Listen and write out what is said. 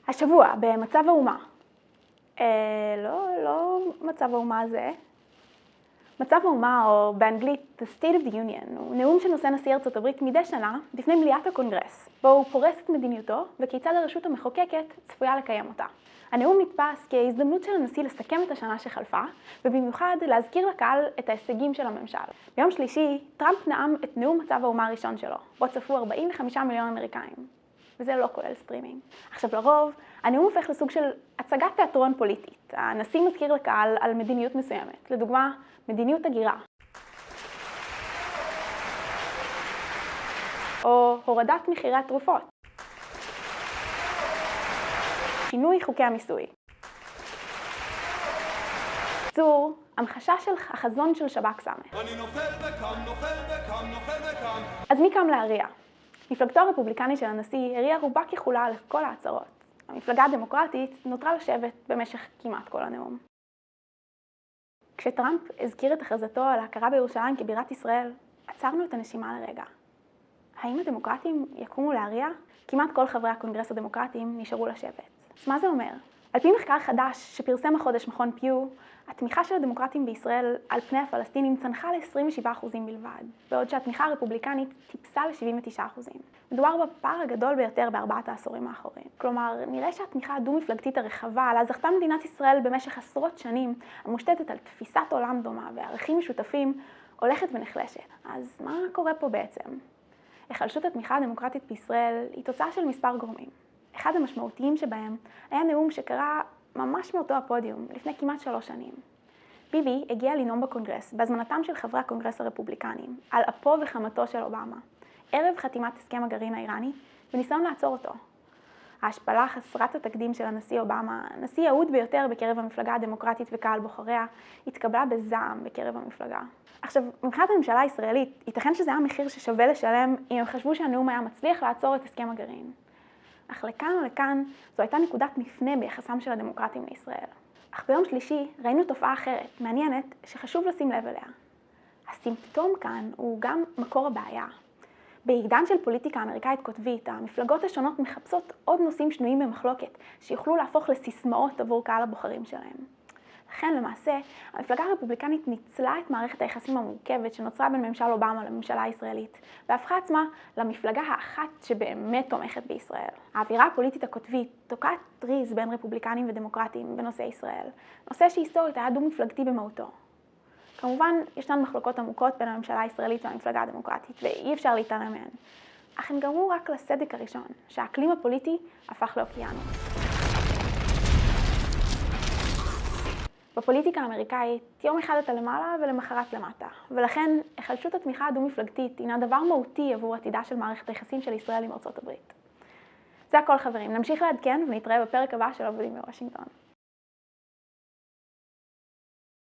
השבוע, במצב האומה. לא מצב האומה הזה. מצב האומה, או באנגלית The State of the Union, הוא נאום שנושא נשיא ארצות הברית מדי שנה בפני מליאת הקונגרס, בו הוא פורס את מדיניותו וכיצד הרשות המחוקקת צפויה לקיים אותה. הנאום נתפס כהזדמנות של הנשיא לסכם את השנה שחלפה, ובמיוחד להזכיר לקהל את ההישגים של הממשל. ביום שלישי, טראמפ נאם את נאום מצב האומה הראשון שלו, בו צפו 45 מיליון אמריקאים. וזה לא כולל סטרימינג. עכשיו לרוב, הנאום הופך לסוג של הצגת תיאטרון פוליטית. הנשיא מזכיר לקהל על מדיניות מסוימת. לדוגמה, מדיניות הגירה. או הורדת מחירי התרופות. שינוי חוקי המיסוי. בקיצור, המחשה של החזון של שב"כ סמך. אני נופל וקם. אז מי קם להריע? מפלגתו הרפובליקנית של הנשיא הריעה רובה ככולה על כל ההצהרות. המפלגה הדמוקרטית נותרה לשבת במשך כמעט כל הנאום. כשטראמפ הזכיר את הכרזתו על ההכרה בירושלים כבירת ישראל, עצרנו את הנשימה לרגע. האם הדמוקרטים יקומו להריע? כמעט כל חברי הקונגרס הדמוקרטיים נשארו לשבת. אז מה זה אומר? על פי מחקר חדש שפרסם החודש מכון פיו, התמיכה של הדמוקרטים בישראל על פני הפלסטינים צנחה ל-27% בלבד, בעוד שהתמיכה הרפובליקנית טיפסה ל-79%. מדובר בפער הגדול ביותר בארבעת העשורים האחרונים. כלומר, נראה שהתמיכה הדו-מפלגתית הרחבה, עליה זכתה מדינת ישראל במשך עשרות שנים, המושתתת על תפיסת עולם דומה וערכים משותפים, הולכת ונחלשת. אז מה קורה פה בעצם? היחלשות התמיכה הדמוקרטית בישראל היא תוצאה של מספר גורמים. אחד המשמעותיים שבהם היה נאום שקרה ממש מאותו הפודיום, לפני כמעט 3 שנים. ביבי הגיע לנאום בקונגרס, בהזמנתם של חברי הקונגרס הרפובליקנים, על אפו וחמתו של אובמה, ערב חתימת הסכם הגרעין האיראני, וניסיון לעצור אותו. ההשפלה חסרת התקדים של הנשיא אובמה, הנשיא יהוד ביותר בקרב המפלגה הדמוקרטית וקהל בוחריה, התקבלה בזעם בקרב המפלגה. עכשיו, מבחינת הממשלה הישראלית, ייתכן שזה היה מחיר ששווה לשלם אם הם חשבו שהנאום היה מצליח לעצור את הסכם הגרעין. אך לכאן או לכאן, זו הייתה נקודת מפנה ביחסם של הדמוקרטים לישראל. אך ביום שלישי ראינו תופעה אחרת, מעניינת, שחשוב לשים לב אליה. הסימפטום כאן הוא גם מקור הבעיה. בעידן של פוליטיקה אמריקאית קוטבית, המפלגות השונות מחפשות עוד נושאים שנויים במחלוקת, שיוכלו להפוך לסיסמאות עבור קהל הבוחרים שלהם. לכן למעשה, המפלגה הרפובליקנית ניצלה את מערכת היחסים המורכבת שנוצרה בין ממשל אובמה לממשלה הישראלית, והפכה עצמה למפלגה האחת שבאמת תומכת בישראל. האווירה הפוליטית הקוטבית תוקעת טריז בין רפובליקנים ודמוקרטים בנושא ישראל, נושא שהיסטורית היה דו-מפלגתי במהותו. כמובן, ישנן מחלוקות עמוקות בין הממשלה הישראלית והמפלגה הדמוקרטית, ואי אפשר להתעלם מהן. אך הן גרמו רק לסדק הראשון, שהאקלים הפוליטי הפך לאוקיינוס. בפוליטיקה האמריקאית, יום אחד אתה למעלה ולמחרת למטה, ולכן היחלשות התמיכה הדו-מפלגתית הינה דבר מהותי עבור עתידה של מערכת היחסים של ישראל עם ארצות הברית. זה הכל חברים, נמשיך לעדכן ונתראה בפרק הבא של עבודים בוושינגטון.